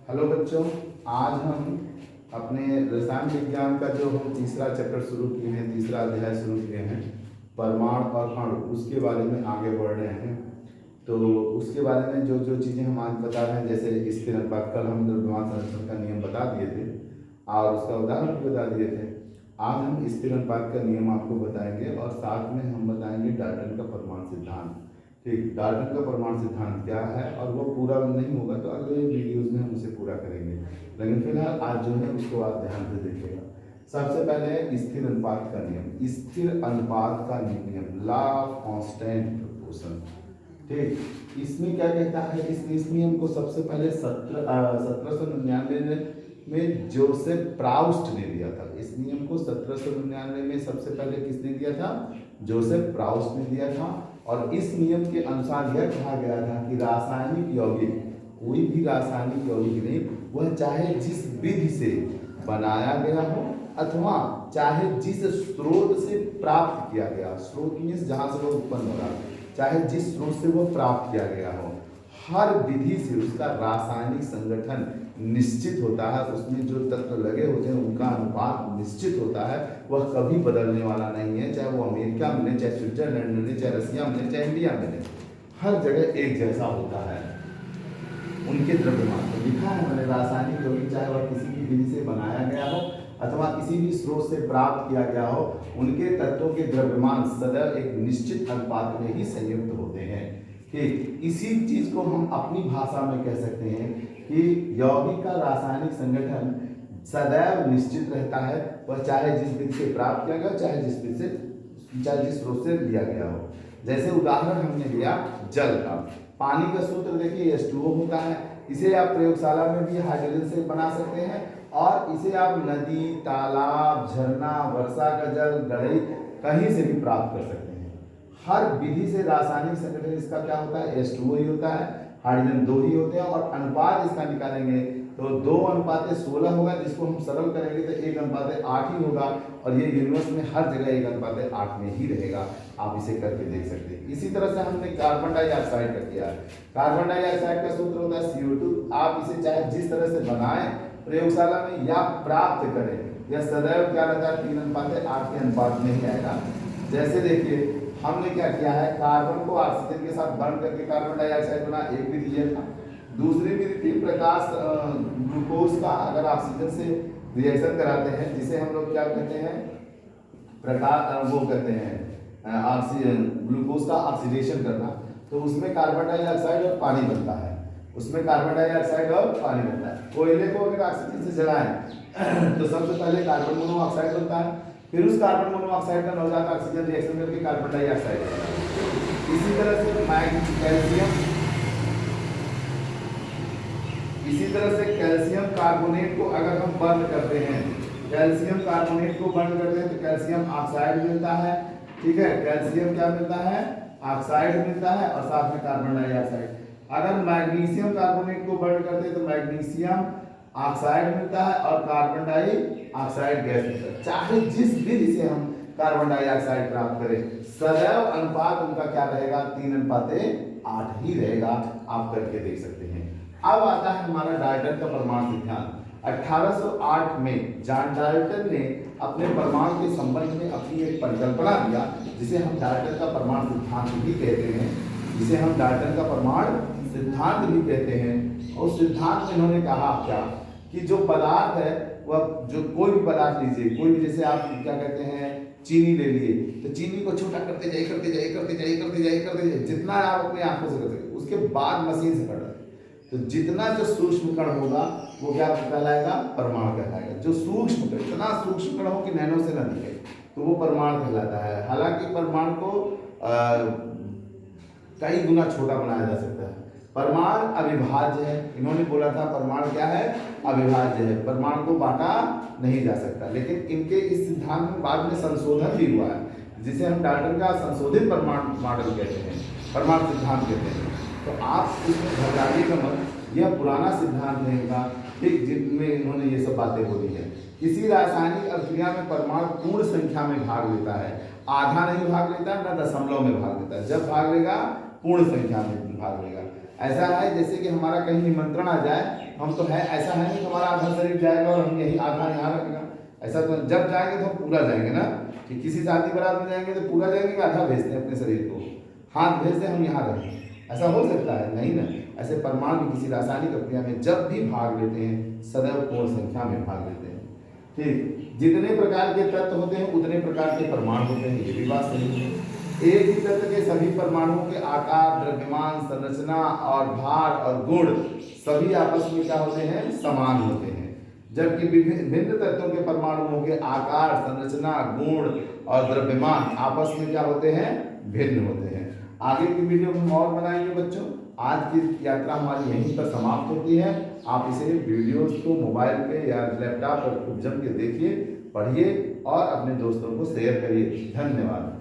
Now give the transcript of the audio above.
Hello बच्चों, आज हम अपने रसायन विज्ञान का जो हम तीसरा चैप्टर शुरू किए हैं, तीसरा अध्याय शुरू किए हैं, परमाणु और अणु, उसके बारे में आगे बढ़ रहे हैं। तो उसके बारे में जो जो चीज़ें हम आज बता रहे हैं, जैसे स्थिर अनुपात, कल हम द्रव्यमान संरक्षण का नियम बता दिए थे और उसका उदाहरण भी बता दिए थे। आज हम स्थिर अनुपात का नियम आपको बताएंगे और साथ में हम बताएंगे डाल्टन का परमाणु सिद्धांत। ठीक, डाल्टन का परमाणु सिद्धांत क्या है और वो पूरा नहीं होगा तो अगले वीडियोज में हम उसे पूरा करेंगे, लेकिन फिलहाल आज जो है उसको आप ध्यान से देखिएगा। सबसे पहले स्थिर अनुपात का नियम, स्थिर अनुपात का नियम, लॉ ऑफ कांस्टेंट प्रोपोर्शन। ठीक, इसमें क्या कहता है, इस नियम को सबसे पहले 1799 में जोसेफ प्राउस्ट ने दिया था। इस नियम को 1799 में सबसे पहले किसने दिया था? जोसेफ प्राउस्ट ने दिया था। और इस नियम के अनुसार यह कहा गया था कि रासायनिक यौगिक, कोई भी रासायनिक यौगिक नहीं, वह चाहे जिस विधि से बनाया गया हो अथवा चाहे जिस स्रोत से प्राप्त किया गया, स्रोत मीन्स जहाँ से वह उत्पन्न हो रहा, चाहे जिस स्रोत से वह प्राप्त किया गया हो, हर विधि से उसका रासायनिक संगठन निश्चित होता है। उसमें जो तत्व लगे होते हैं उनका अनुपात निश्चित होता है, वह कभी बदलने वाला नहीं है। चाहे वो अमेरिका मिले, चाहे स्विट्जरलैंड मिले, चाहे रसिया मिले, चाहे इंडिया मिले, हर जगह एक जैसा होता है उनके द्रव्यमान। तो लिखा है मैंने, रासायनिक यौगिक चाहे वह किसी भी विधि से बनाया गया हो अथवा किसी भी स्रोत से प्राप्त किया गया हो, उनके तत्वों के द्रव्यमान सदैव एक निश्चित अनुपात में ही संयुक्त होते हैं। ठीक, इसी चीज को हम अपनी भाषा में कह सकते हैं कि यौगिक का रासायनिक संगठन सदैव निश्चित रहता है, वह चाहे जिस विधि से प्राप्त किया गया, चाहे जिस स्रोत से लिया गया हो। जैसे उदाहरण हमने लिया जल का, पानी का सूत्र देखिए H2O होता है। इसे आप प्रयोगशाला में भी हाइड्रोजन से बना सकते हैं और इसे आप नदी, तालाब, झरना, वर्षा का जल, गढ़ई कहीं से भी प्राप्त कर सकते हैं। हर विधि से रासायनिक संगठन इसका क्या होता है? H2O ही होता है, हाइड्रोजन 2 ही होते हैं। और अनुपात इसका निकालेंगे तो 2:16 होगा, जिसको हम सरल करेंगे तो 1:8 ही होगा। और ये यूनिवर्स में हर जगह 1:8 में ही रहेगा। आप इसे करके देख सकते हैं। इसी तरह से हमने कार्बन डाइऑक्साइड का किया है। कार्बन डाइऑक्साइड का सूत्र होता है CO2। आप इसे चाहे जिस तरह से बनाएं प्रयोगशाला में या प्राप्त करें, यह सदैव क्या रहता है? 3:8 के अनुपात में ही आएगा। जैसे देखिए हमने क्या किया है, कार्बन को ऑक्सीजन के साथ बर्न करके कार्बन डाइऑक्साइड बना, एक विधि यह था। दूसरी विधि थी प्रकाश ग्लूकोज का अगर ऑक्सीजन से रिएक्शन कराते हैं, जिसे हम लोग क्या कहते हैं, प्रकाश वो कहते हैं ऑक्सीजन ग्लूकोज का ऑक्सीडेशन करना, तो उसमें कार्बन डाइऑक्साइड और पानी बनता है। उसमें कार्बन डाइऑक्साइड और पानी बनता है। कोयले को अगर ऑक्सीजन से जलाएं तो सबसे पहले कार्बन मोनोऑक्साइड बनता है, फिर उस कार्बन मोनोऑक्साइड का नवजात ऑक्सीजन रिएक्शन करके कार्बन डाइऑक्साइड बनता है। इसी तरह से कैल्शियम कार्बोनेट को अगर हम बर्न करते हैं, कैल्शियम कार्बोनेट को बर्न करते हैं तो कैल्शियम ऑक्साइड मिलता है। ठीक है, कैल्शियम क्या मिलता है? ऑक्साइड मिलता है और साथ में कार्बन डाइऑक्साइड। अगर मैग्नीशियम कार्बोनेट को बर्न करते हैं तो मैग्नीशियम ऑक्साइड मिलता है और कार्बन डाइऑक्साइड गैस मिलता है। चाहे जिस विधि से हम कार्बन डाइऑक्साइड प्राप्त करें, सदैव अनुपात उनका क्या रहेगा? 3:8 ही रहेगा। आप करके देख सकते हैं। अब आता है हमारा डाल्टन का परमाणु सिद्धांत। 1808 में जॉन डाल्टन ने अपने परमाणु के संबंध में अपनी एक परिकल्पना दिया, जिसे हम डाल्टन का परमाणु सिद्धांत भी कहते हैं, जिसे हम डाल्टन का परमाणु सिद्धांत भी कहते हैं। और सिद्धांत में इन्होंने कहा क्या कि जो पदार्थ है वह, जो कोई भी पदार्थ लीजिए, कोई भी, जैसे आप क्या कहते हैं चीनी ले लिए, तो चीनी को छोटा करते जाइए, जितना आप अपने आंखों से कर सके, उसके बाद मशीन से काटा, तो जितना जो सूक्ष्म कण होगा वो क्या कहलाएगा? परमाणु कहलाएगा। जो सूक्ष्म कण, इतना सूक्ष्म कण हो कि नैनो से न दिखे, तो वो परमाणु कहलाता है। हालांकि परमाणु को कई गुना छोटा बनाया जा सकता है। परमाणु अविभाज्य है। इन्होंने बोला था परमाणु क्या है? अविभाज्य है, परमाणु को बांटा नहीं जा सकता। लेकिन इनके इस सिद्धांत में बाद में संशोधन भी हुआ है, जिसे हम डाल्टन का संशोधित परमाणु मॉडल कहते हैं, परमाणु सिद्धांत कहते हैं। तो आप इसमें घबराइए का मत, यह पुराना सिद्धांत है इनका, ठीक, जिनमें इन्होंने ये सब बातें बोली है। किसी रासायनिक अभिक्रिया में परमाणु पूर्ण संख्या में भाग लेता है, आधा नहीं भाग लेता, न दशमलव में भाग लेता है। जब भाग लेगा पूर्ण संख्या में भाग लेगा। ऐसा है जैसे कि हमारा कहीं निमंत्रण आ जाए, हम तो है, ऐसा है नहीं हमारा आधा शरीर जाएगा और हम यही आधा यहाँ रखेगा। ऐसा तो जब जाएंगे तो हम पूरा जाएंगे ना, कि किसी शादी बारात में जाएंगे तो पूरा जाएंगे कि आधा भेजते हैं अपने शरीर को, हाथ भेजते हम यहाँ रहें, ऐसा हो सकता है? नहीं ना। ऐसे परमाणु भी किसी रासायनिक प्रक्रिया में जब भी भाग लेते हैं सदैव पूर्ण संख्या में भाग लेते हैं। ठीक, जितने प्रकार के तत्व होते हैं उतने प्रकार के परमाणु होते हैं, ये भी बात सही है। एक ही तत्व के सभी परमाणुओं के आकार, द्रव्यमान, संरचना और भार और गुण सभी आपस में क्या होते हैं? समान होते हैं। जबकि विभिन्न तत्वों के परमाणुओं के आकार, संरचना, गुण और द्रव्यमान आपस में क्या होते हैं? भिन्न होते हैं। आगे की वीडियो में हम और बनाएंगे बच्चों। आज की यात्रा हमारी यहीं पर समाप्त होती है। आप इसे वीडियोस को मोबाइल पे या लैपटॉप पर खूब जम के देखिए, पढ़िए और अपने दोस्तों को शेयर करिए। धन्यवाद।